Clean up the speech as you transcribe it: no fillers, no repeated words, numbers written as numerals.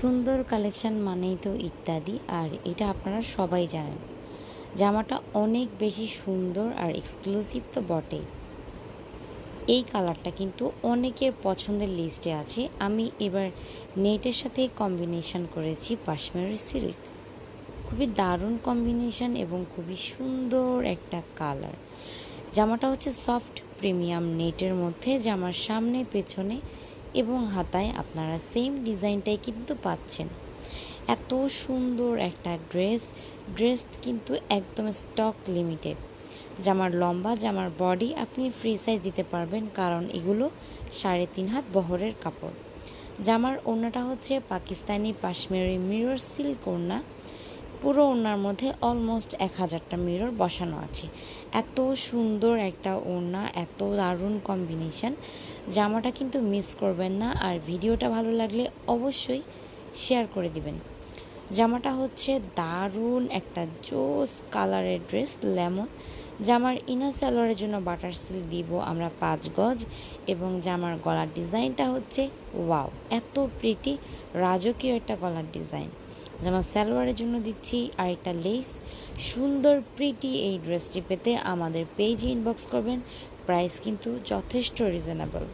সুন্দর কালেকশন মানেই তো ইত্যাদি, আর এটা আপনারা সবাই জানেন। জামাটা অনেক বেশি সুন্দর আর এক্সক্লুসিভ তো বটেই। এই কালারটা কিন্তু অনেকের পছন্দের লিস্টে আছে। আমি এবার নেটের সাথে কম্বিনেশন করেছি পাশমিনা সিল্ক। খুবই দারুণ কম্বিনেশন এবং খুবই সুন্দর একটা কালার। জামাটা হচ্ছে সফট প্রিমিয়াম নেটের মধ্যে। জামার সামনে, পেছনে এবং হাতায় আপনারা সেম ডিজাইনটাই কিন্তু পাচ্ছেন। এত সুন্দর একটা ড্রেস কিন্তু একদম স্টক লিমিটেড। জামার লম্বা, জামার বডি আপনি ফ্রি সাইজ দিতে পারবেন, কারণ এগুলো 3.5 হাত বহরের কাপড়। জামার ওড়নাটা হচ্ছে পাকিস্তানি পাশমিনা মিরর সিল্ক ওড়না। পুরো ওড়নার মধ্যে অলমোস্ট 1000টা মিরর বসানো আছে। এত সুন্দর একটা ওড়না, এত দারুণ কম্বিনেশন। জামাটা কিন্তু মিস করবেন না, আর ভিডিওটা ভালো লাগলে অবশ্যই শেয়ার করে দিবেন। জামাটা হচ্ছে দারুণ একটা জোস কালারের ড্রেস, লেমন। জামার ইনার সালোয়ারের জন্য বাটার সিল্ক দিব আমরা 5 গজ, এবং জামার গলার ডিজাইনটা হচ্ছে ওয়াও, এত প্রিটি রাজকীয় একটা গলার ডিজাইন। জামার সালোয়ারের জন্য দিচ্ছি আরেকটা লেস। সুন্দর প্রিটি এই ড্রেসটি পেতে আমাদের পেজে ইনবক্স করবেন। প্রাইস কিন্তু যথেষ্ট রিজনেবল।